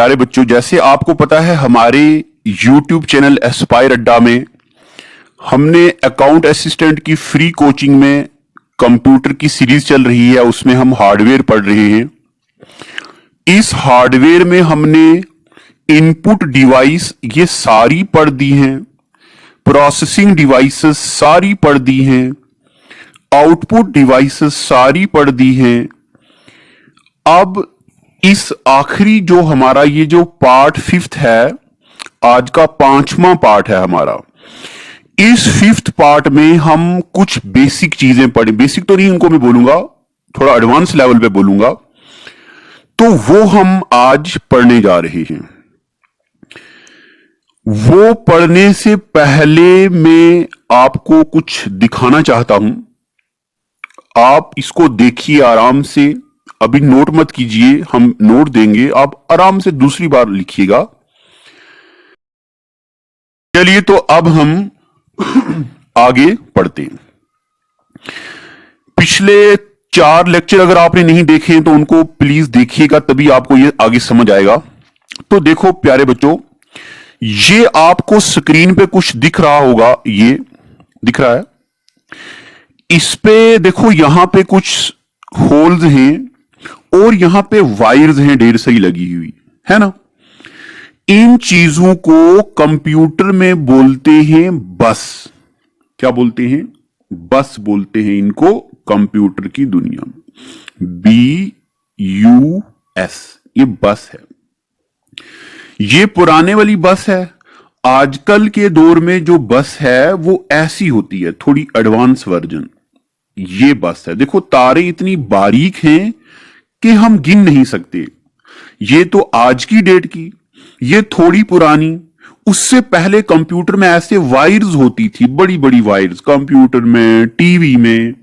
प्यारे बच्चों, जैसे आपको पता है हमारे YouTube चैनल एस्पायर अड्डा में हमने अकाउंट असिस्टेंट की फ्री कोचिंग में कंप्यूटर की सीरीज चल रही है, उसमें हम हार्डवेयर पढ़ रहे हैं। इस हार्डवेयर में हमने इनपुट डिवाइस ये सारी पढ़ दी हैं, प्रोसेसिंग डिवाइसेस सारी पढ़ दी हैं, आउटपुट डिवाइसेस सारी पढ़ दी हैं। अब इस आखिरी जो हमारा ये जो पार्ट 5th है, आज का 5वां पार्ट है हमारा। इस 5th पार्ट में हम कुछ बेसिक चीजें पढ़े, बेसिक तो नहीं इनको मैं बोलूंगा, थोड़ा एडवांस लेवल पे बोलूंगा, तो वो हम आज पढ़ने जा रहे हैं। वो पढ़ने से पहले मैं आपको कुछ दिखाना चाहता हूं। आप इसको देखिए आराम से, अभी नोट मत कीजिए, हम नोट देंगे, आप आराम से दूसरी बार लिखिएगा। चलिए तो अब हम आगे पढ़ते हैं। पिछले 4 लेक्चर अगर आपने नहीं देखे तो उनको प्लीज देखिएगा, तभी आपको ये आगे समझ आएगा। तो देखो प्यारे बच्चों, ये आपको स्क्रीन पे कुछ दिख रहा होगा, ये दिख रहा है। इस पे देखो, यहां पे कुछ होल्स हैं और यहां पे वायर्स हैं ढेर सारी लगी हुई, है ना। इन चीजों को कंप्यूटर में बोलते हैं बस। क्या बोलते हैं? बस बोलते हैं इनको कंप्यूटर की दुनिया में। BUS, ये बस है। ये पुराने वाली बस है। आजकल के दौर में जो बस है वो ऐसी होती है, थोड़ी एडवांस वर्जन। ये बस है। देखो तारे इतनी बारीक हैं कि हम गिन नहीं सकते। ये तो आज की डेट की, ये थोड़ी पुरानी। उससे पहले कंप्यूटर में ऐसे वायर्स होती थी, बड़ी बड़ी वायर्स, कंप्यूटर में, टीवी में।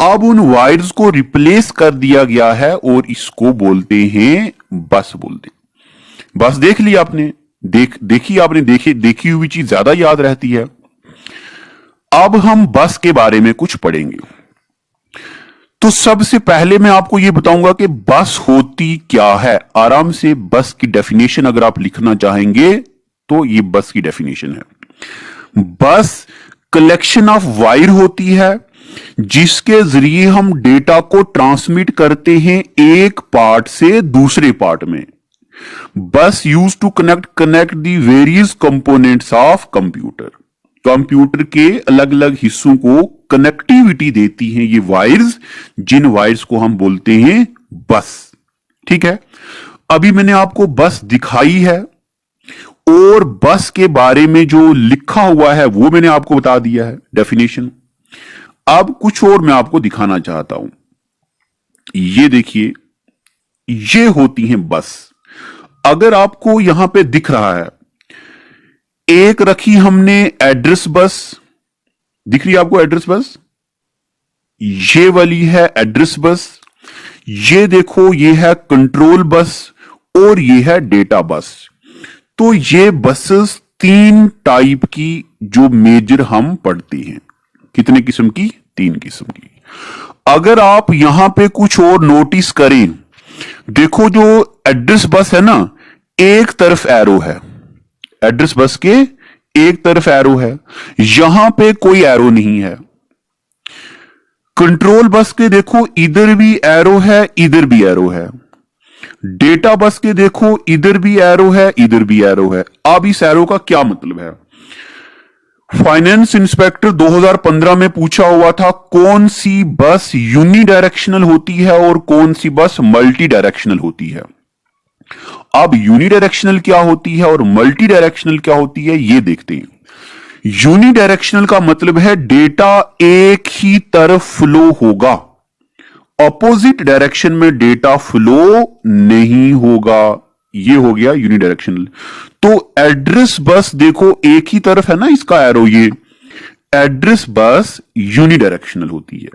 अब उन वायर्स को रिप्लेस कर दिया गया है और इसको बोलते हैं बस बोलते हैं। बस देख लिया आपने, देखी आपने, देखी हुई चीज ज्यादा याद रहती है। अब हम बस के बारे में कुछ पढ़ेंगे। तो सबसे पहले मैं आपको यह बताऊंगा कि बस होती क्या है। आराम से बस की डेफिनेशन अगर आप लिखना चाहेंगे तो ये बस की डेफिनेशन है। बस कलेक्शन ऑफ वायर होती है जिसके जरिए हम डेटा को ट्रांसमिट करते हैं एक पार्ट से दूसरे पार्ट में। Bus use to connect the various components of computer. Computer के अलग अलग हिस्सों को कनेक्टिविटी देती हैं ये वायर्स, जिन वायर्स को हम बोलते हैं बस। ठीक है, अभी मैंने आपको बस दिखाई है और बस के बारे में जो लिखा हुआ है वो मैंने आपको बता दिया है, डेफिनेशन। अब कुछ और मैं आपको दिखाना चाहता हूं। ये देखिए, ये होती हैं बस। अगर आपको यहां पे दिख रहा है, एक रखी हमने एड्रेस बस, दिख रही है आपको एड्रेस बस? ये वाली है एड्रेस बस। ये देखो, ये है कंट्रोल बस और ये है डेटा बस। तो ये बसेस 3 टाइप की जो मेजर हम पढ़ते हैं। कितने किस्म की? 3 किस्म की। अगर आप यहां पे कुछ और नोटिस करें, देखो जो एड्रेस बस है ना, एक तरफ एरो है। एड्रेस बस के एक तरफ एरो है, यहां पे कोई एरो नहीं है। कंट्रोल बस के देखो, इधर भी एरो है, इधर भी एरो है। डेटा बस के देखो, इधर भी एरो है, इधर भी एरो है। अब इस एरो का क्या मतलब है? फाइनेंस इंस्पेक्टर 2015 में पूछा हुआ था, कौन सी बस यूनिडायरेक्शनल होती है और कौन सी बस मल्टी डायरेक्शनल होती है। अब यूनिडायरेक्शनल क्या होती है और मल्टी डायरेक्शनल क्या होती है, ये देखते हैं। यूनिडायरेक्शनल का मतलब है डेटा एक ही तरफ फ्लो होगा, ऑपोजिट डायरेक्शन में डेटा फ्लो नहीं होगा। ये हो गया यूनिडायरेक्शनल। तो एड्रेस बस देखो, एक ही तरफ है ना इसका एरो, ये एड्रेस बस यूनिडायरेक्शनल होती है।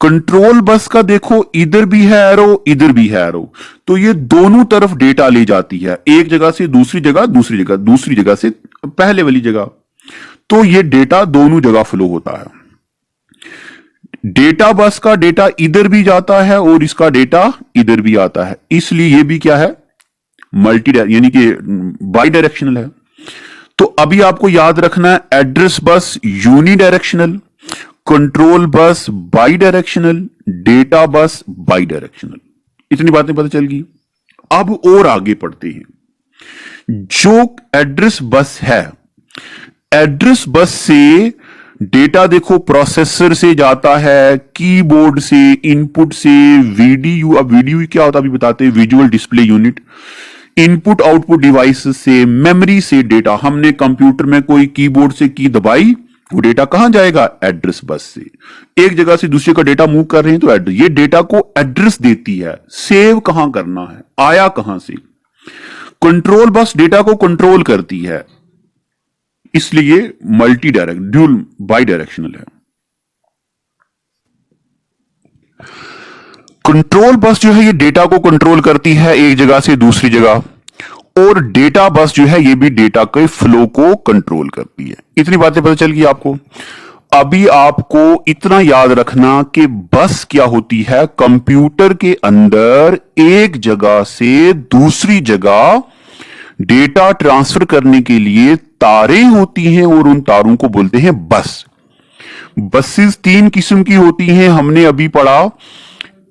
कंट्रोल बस का देखो, इधर भी है एरो, इधर भी है एरो, तो ये दोनों तरफ डेटा ले जाती है, एक जगह से दूसरी जगह, दूसरी जगह, दूसरी जगह से पहले वाली जगह। तो ये डेटा दोनों जगह फ्लो होता है। डेटा बस का डेटा इधर भी जाता है और इसका डेटा इधर भी आता है, इसलिए ये भी क्या है? यानी कि बाई डायरेक्शनल है। तो अभी आपको याद रखना है, address bus unidirectional, control bus bidirectional, data bus bidirectional. इतनी बातें पता चल गई। अब और आगे पढ़ते हैं। जो एड्रेस बस है, एड्रेस बस से डेटा देखो प्रोसेसर से जाता है, कीबोर्ड से, इनपुट से, वीडीयू। अब वीडीयू क्या होता है अभी बताते हैं, visual display unit. Input output device से, मेमोरी से डेटा, हमने कंप्यूटर में कोई कीबोर्ड से की दबाई, वो डेटा कहां जाएगा, एड्रेस बस से। एक जगह से दूसरे का डेटा मूव कर रहे हैं तो एड्रेस, ये डेटा को एड्रेस देती है, सेव कहां करना है, आया कहां से। कंट्रोल बस डेटा को कंट्रोल करती है, इसलिए multi direct, dual by directional है। कंट्रोल बस जो है ये डेटा को कंट्रोल करती है एक जगह से दूसरी जगह, और डेटा बस जो है ये भी डेटा के फ्लो को कंट्रोल करती है। इतनी बातें पता चल गई आपको। अभी आपको इतना याद रखना कि बस क्या होती है, कंप्यूटर के अंदर एक जगह से दूसरी जगह डेटा ट्रांसफर करने के लिए तारें होती हैं और उन तारों को बोलते हैं बस। बसेस तीन किस्म की होती हैं, हमने अभी पढ़ा।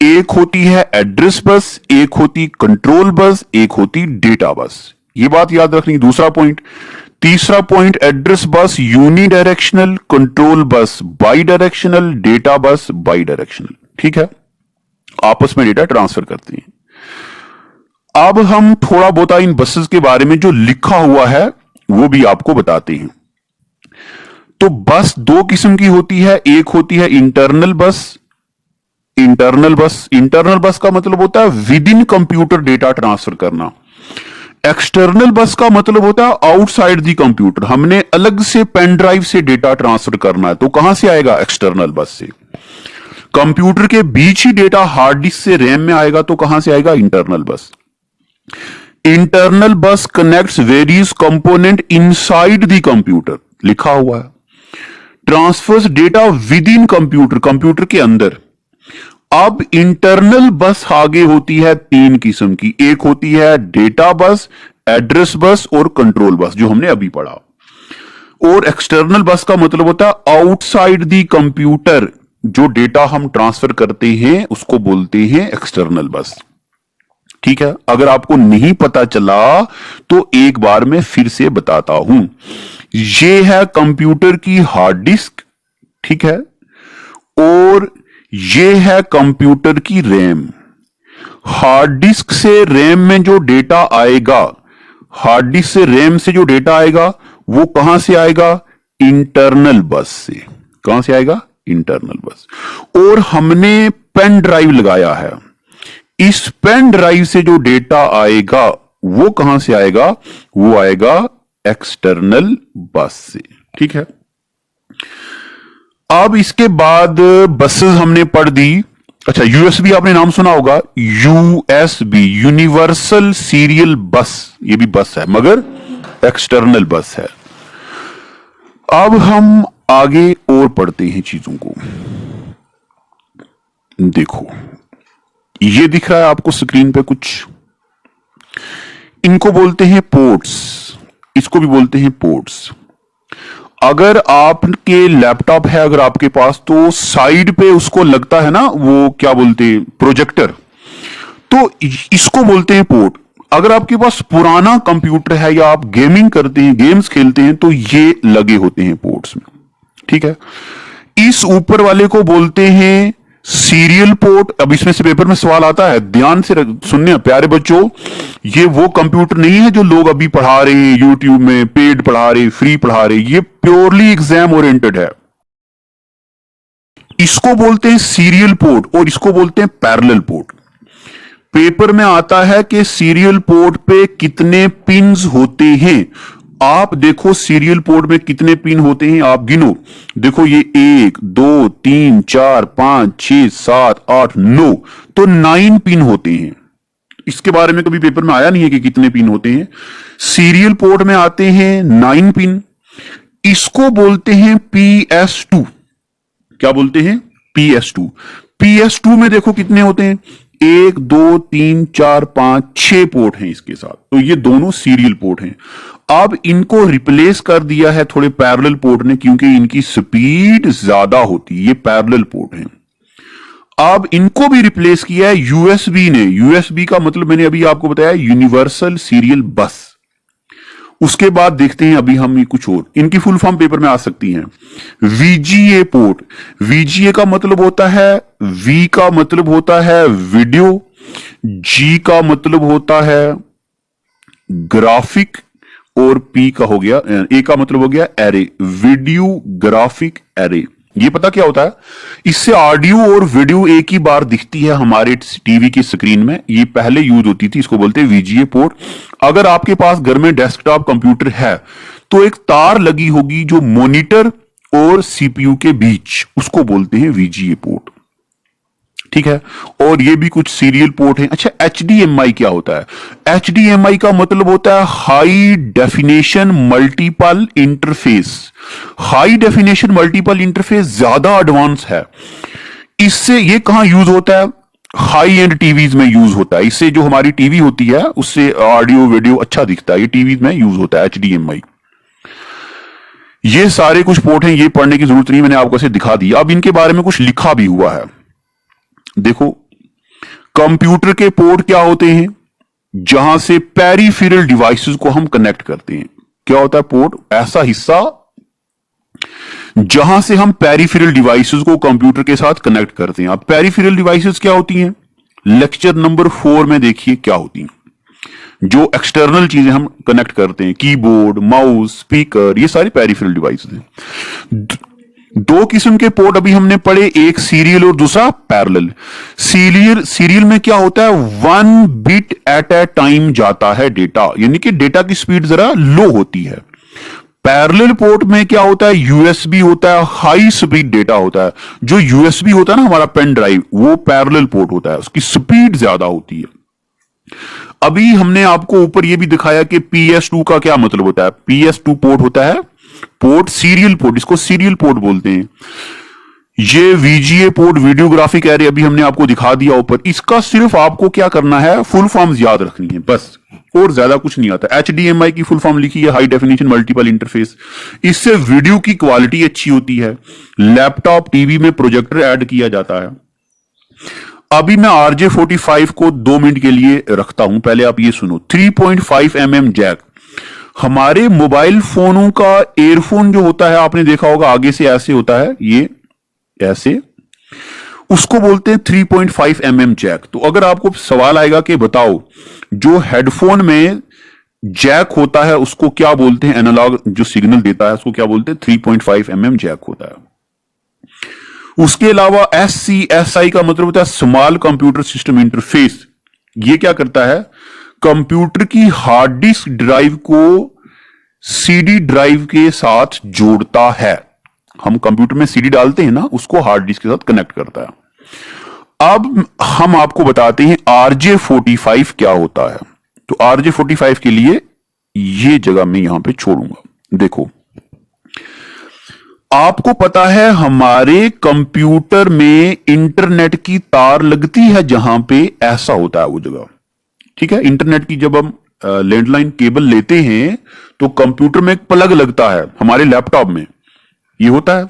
एक होती है एड्रेस बस, एक होती कंट्रोल बस, एक होती डेटा बस। ये बात याद रखनी। दूसरा पॉइंट, तीसरा point, address bus unidirectional, control bus bidirectional, data bus bidirectional. ठीक है, आपस में डेटा ट्रांसफर करते हैं। अब हम थोड़ा बहुत इन बसेस के बारे में जो लिखा हुआ है वो भी आपको बताते हैं। तो बस दो किस्म की होती है, एक होती है इंटरनल बस। इंटरनल बस का मतलब होता है with in computer data transfer करना। एक्सटर्नल बस का मतलब होता है आउटसाइड दी कंप्यूटर, हमने अलग से पेन ड्राइव से डेटा ट्रांसफर करना है, तो कहां से आएगा, एक्सटर्नल बस से। कंप्यूटर के बीच ही डेटा हार्ड डिस्क से रैम में आएगा, तो कहां से आएगा, internal bus. Internal bus connects various component inside the computer, लिखा हुआ है। Transfers data within computer, computer के अंदर। अब इंटरनल बस आगे होती है तीन किस्म की, एक होती है डेटा बस, एड्रेस बस और कंट्रोल बस, जो हमने अभी पढ़ा। और एक्सटर्नल बस का मतलब होता है आउटसाइड दी कंप्यूटर, जो डेटा हम ट्रांसफर करते हैं उसको बोलते हैं एक्सटर्नल बस। ठीक है, अगर आपको नहीं पता चला तो एक बार मैं फिर से बताता हूं। ये है कंप्यूटर की हार्ड डिस्क, ठीक है, और ये है कंप्यूटर की रैम। हार्ड डिस्क से रैम में जो डेटा आएगा, हार्ड डिस्क से रैम से जो डेटा आएगा वो कहां से आएगा, इंटरनल बस से। कहां से आएगा, इंटरनल बस। और हमने पेन ड्राइव लगाया है, इस पेन ड्राइव से जो डेटा आएगा वो कहां से आएगा, वो आएगा एक्सटर्नल बस से। ठीक है, अब इसके बाद बसेस हमने पढ़ दी। अच्छा, यूएसबी आपने नाम सुना होगा, यूएसबी यूनिवर्सल सीरियल बस, ये भी बस है मगर एक्सटर्नल बस है। अब हम आगे और पढ़ते हैं चीजों को। देखो, ये दिख रहा है आपको स्क्रीन पे कुछ, इनको बोलते हैं पोर्ट्स, इसको भी बोलते हैं पोर्ट्स। अगर आपके लैपटॉप है, अगर आपके पास, तो साइड पे उसको लगता है ना वो क्या बोलते हैं, प्रोजेक्टर, तो इसको बोलते हैं पोर्ट। अगर आपके पास पुराना कंप्यूटर है या आप गेमिंग करते हैं, गेम्स खेलते हैं, तो ये लगे होते हैं पोर्ट्स में। ठीक है, इस ऊपर वाले को बोलते हैं सीरियल पोर्ट। अब इसमें से पेपर में सवाल आता है, ध्यान से सुनने प्यारे बच्चों, ये वो कंप्यूटर नहीं है जो लोग अभी पढ़ा रहे हैं यूट्यूब में, पेड पढ़ा रहे, फ्री पढ़ा रहे, ये प्योरली एग्जाम ओरिएंटेड है। इसको बोलते हैं सीरियल पोर्ट और इसको बोलते हैं पैरेलल पोर्ट। पेपर में आता है कि सीरियल पोर्ट पे कितने पिन्स होते हैं। आप देखो सीरियल पोर्ट में कितने पिन होते हैं, आप गिनो। देखो ये 1 2 3 4 5 6 7 8 9, तो 9 पिन होते हैं। इसके बारे में कभी पेपर में आया नहीं है कि कितने पिन होते हैं। सीरियल पोर्ट में आते हैं 9 पिन। इसको बोलते हैं PS2। क्या बोलते हैं, PS2। PS2 में देखो कितने होते हैं, 1 2 3 4 5 6 पोर्ट हैं इसके साथ, तो ये दोनों सीरियल पोर्ट हैं। अब इनको रिप्लेस कर दिया है थोड़े पैरेलल पोर्ट ने, क्योंकि इनकी स्पीड ज्यादा होती है, ये पैरेलल पोर्ट हैं। अब इनको भी रिप्लेस किया है यूएसबी ने। यूएसबी का मतलब मैंने अभी आपको बताया, यूनिवर्सल सीरियल बस। उसके बाद देखते हैं अभी हम कुछ और, इनकी फुल फॉर्म पेपर में आ सकती हैं। वीजीए पोर्ट, वीजीए का मतलब होता है, वी का मतलब होता है वीडियो, जी का मतलब होता है ग्राफिक, और पी का हो गया, ए का मतलब हो गया एरे, वीडियो ग्राफिक एरे। ये पता क्या होता है, इससे ऑडियो और वीडियो एक ही बार दिखती है हमारे टीवी की स्क्रीन में। ये पहले यूज होती थी, इसको बोलते हैं वीजीए पोर्ट। अगर आपके पास घर में डेस्कटॉप कंप्यूटर है तो एक तार लगी होगी जो मॉनिटर और सीपीयू के बीच, उसको बोलते हैं वीजीए पोर्ट, ठीक है। और ये भी कुछ सीरियल पोर्ट हैं। अच्छा, एचडीएमआई क्या होता है? एचडीएमआई का मतलब होता है high definition multiple interface. High definition multiple interface ज्यादा एडवांस है। इससे ये कहां यूज होता है? हाई एंड टीवीज में यूज होता है। इससे जो हमारी टीवी होती है उससे ऑडियो वीडियो अच्छा दिखता है, ये टीवीज में यूज होता है एचडीएमआई। ये सारे कुछ पोर्ट हैं, ये पढ़ने की जरूरत नहीं, मैंने आपको ऐसे दिखा दिया। अब इनके बारे में कुछ लिखा भी हुआ है, देखो। कंप्यूटर के पोर्ट क्या होते हैं? जहां से पेरिफेरल डिवाइसेस को हम कनेक्ट करते हैं। क्या होता है पोर्ट? ऐसा हिस्सा जहां से हम पेरिफेरल डिवाइसेस को कंप्यूटर के साथ कनेक्ट करते हैं। अब पेरिफेरल डिवाइसेस क्या होती हैं? लेक्चर नंबर 4 में देखिए क्या होती हैं। जो एक्सटर्नल चीजें हम कनेक्ट करते हैं, कीबोर्ड, माउस, स्पीकर, ये सारी पेरिफेरल डिवाइसेस हैं। दो किस्म के पोर्ट अभी हमने पढ़े, एक सीरियल और दूसरा पैरेलल। सीरियल में क्या होता है? 1 बिट एट ए टाइम जाता है डेटा, यानी कि डेटा की स्पीड जरा लो होती है। पैरेलल पोर्ट में क्या होता है? यूएसबी होता है, हाई स्पीड डेटा होता है। जो यूएसबी होता है ना हमारा पेन ड्राइव, वो पैरेलल पोर्ट होता है, उसकी स्पीड ज्यादा होती है। अभी हमने आपको ऊपर ये भी दिखाया कि PS2 का क्या मतलब होता है। PS2 पोर्ट होता है पोर्ट सीरियल पोर्ट, इसको सीरियल पोर्ट बोलते हैं। ये वीजीए पोर्ट वीडियोग्राफिक एरे अभी हमने आपको दिखा दिया ऊपर। इसका सिर्फ आपको क्या करना है, फुल फॉर्म्स याद रखनी है बस, और ज्यादा कुछ नहीं आता। एचडीएमआई की फुल फॉर्म लिखी है, हाई डेफिनेशन मल्टीपल इंटरफेस। इससे वीडियो की क्वालिटी अच्छी होती है। लैपटॉप टीवी में प्रोजेक्टर ऐड किया जाता है। अभी मैं RJ45 को 2 मिनट के लिए रखता हूं, पहले आप ये सुनो। 3.5 mm जैक। हमारे मोबाइल फोनों का एयरफोन जो होता है, आपने देखा होगा आगे से ऐसे होता है, ये ऐसे, उसको बोलते हैं 3.5 mm जैक। तो अगर आपको सवाल आएगा कि बताओ जो हेडफोन में जैक होता है उसको क्या बोलते हैं, एनालॉग जो सिग्नल देता है उसको क्या बोलते हैं? 3.5 mm जैक होता है। उसके अलावा SCSI का मतलब होता है स्मॉल कंप्यूटर सिस्टम इंटरफेस। ये क्या करता है? कंप्यूटर की हार्ड डिस्क ड्राइव को CD ड्राइव के साथ जोड़ता है। हम कंप्यूटर में CD डालते हैं ना, उसको हार्ड डिस्क के साथ कनेक्ट करता है। अब हम आपको बताते हैं RJ45 क्या होता है। तो RJ45 के लिए ये जगह मैं यहां पे छोड़ूंगा। देखो, आपको पता है हमारे कंप्यूटर में इंटरनेट की तार लगती है, जहां पे ऐसा होता है वो जगह, ठीक है। इंटरनेट की जब हम लैंडलाइन केबल लेते हैं तो कंप्यूटर में एक प्लग लगता है, हमारे लैपटॉप में ये होता है।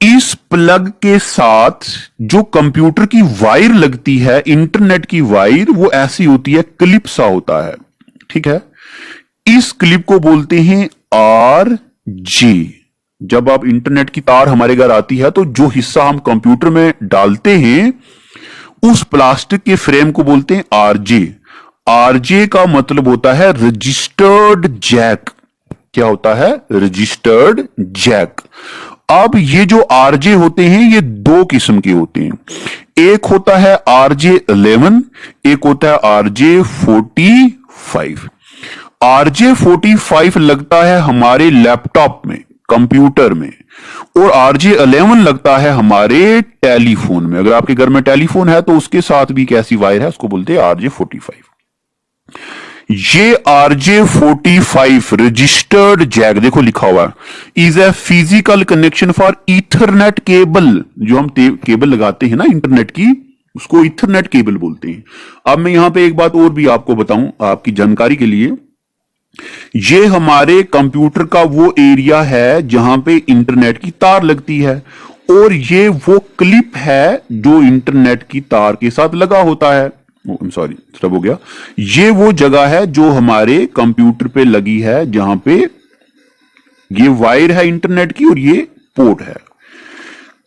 इस प्लग के साथ जो कंप्यूटर की वायर लगती है, इंटरनेट की वायर, वो ऐसी होती है, क्लिप सा होता है, ठीक है। इस क्लिप को बोलते हैं RJ। जब आप इंटरनेट की तार हमारे घर आती है तो जो हिस्सा हम कंप्यूटर में डालते हैं उस प्लास्टिक के फ्रेम को बोलते हैं RJ। RJ का मतलब होता है रजिस्टर्ड जैक। क्या होता है? Registered jack. अब ये जो RJ होते हैं ये 2 किस्म के होते हैं। एक होता है RJ11, एक होता है RJ45। RJ45 लगता है हमारे लैपटॉप में, कंप्यूटर में, और RJ11 लगता है हमारे टेलीफोन में। अगर आपके घर में टेलीफोन है तो उसके साथ भी एक ऐसी वायर है, उसको बोलते हैं RJ45। ये RJ45 रजिस्टर्ड जैक, देखो लिखा हुआ is a physical connection for Ethernet cable. जो हम केबल लगाते हैं ना इंटरनेट की, उसको इथरनेट केबल बोलते हैं। अब मैं यहां पे एक बात और भी आपको बताऊं आपकी जानकारी के लिए, ये हमारे कंप्यूटर का वो एरिया है जहां पे इंटरनेट की तार लगती है, और ये वो क्लिप है जो इंटरनेट की तार के साथ लगा होता है। सॉरी, सब हो गया। ये वो जगह है जो हमारे कंप्यूटर पे लगी है, जहां पे ये वायर है इंटरनेट की और ये पोर्ट है।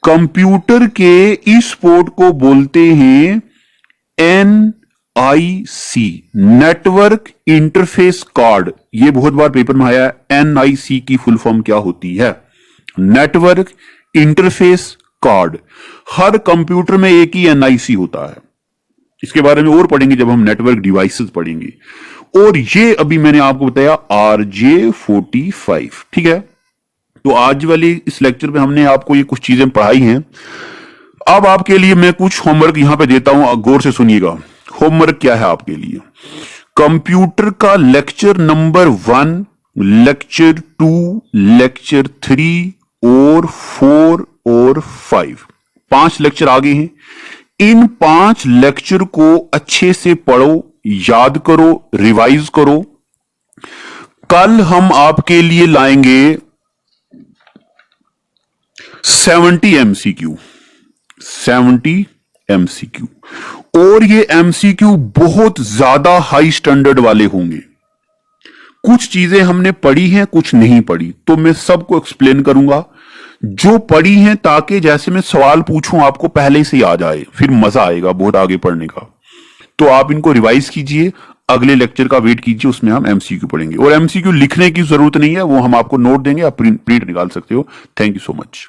कंप्यूटर के इस पोर्ट को बोलते हैं NIC, नेटवर्क इंटरफेस कार्ड। ये बहुत बार पेपर में आया है। NIC की फुल फॉर्म क्या होती है? Network interface card. हर कंप्यूटर में एक ही NIC होता है। इसके बारे में और पढ़ेंगे जब हम नेटवर्क डिवाइसेस पढ़ेंगे। और ये अभी मैंने आपको बताया RJ45, ठीक है। तो आज वाली इस लेक्चर में हमने आपको ये कुछ चीजें पढ़ाई हैं। अब आपके लिए मैं कुछ होमवर्क यहां पे देता हूं, गौर से सुनिएगा। होमवर्क क्या है आपके लिए? कंप्यूटर का लेक्चर नंबर 1, लेक्चर 2, लेक्चर 3 और 4 और 5, 5 लेक्चर आगे हैं। इन 5 लेक्चर को अच्छे से पढ़ो, याद करो, रिवाइज करो। कल हम आपके लिए लाएंगे 70 MCQ, 70 MCQ, और ये MCQ बहुत ज्यादा हाई स्टैंडर्ड वाले होंगे। कुछ चीजें हमने पढ़ी हैं, कुछ नहीं पढ़ी, तो मैं सबको एक्सप्लेन करूंगा जो पढ़ी हैं, ताकि जैसे मैं सवाल पूछूं आपको पहले से आ जाए, फिर मजा आएगा बहुत आगे पढ़ने का। तो आप इनको रिवाइज कीजिए, अगले लेक्चर का वेट कीजिए, उसमें हम MCQ पढ़ेंगे। और MCQ लिखने की जरूरत नहीं है, वो हम आपको नोट देंगे, आप प्रिंट निकाल सकते हो। Thank you so much.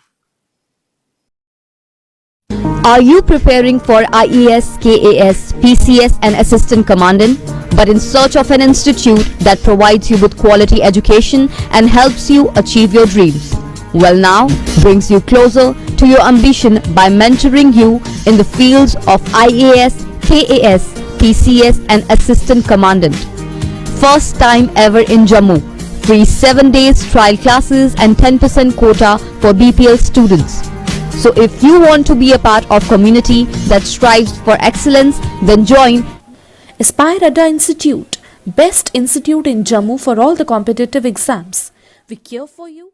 Are you preparing for IAS, KAS, PCS and Assistant Commandant, but in search of an institute that provides you with quality education and helps you achieve your dreams? Well, now brings you closer to your ambition by mentoring you in the fields of IAS, KAS, PCS and Assistant Commandant. First time ever in Jammu. Free 7 days trial classes and 10% quota for BPL students. So if you want to be a part of community that strives for excellence, then join Aspire Adda Institute, best institute in Jammu for all the competitive exams. We care for you.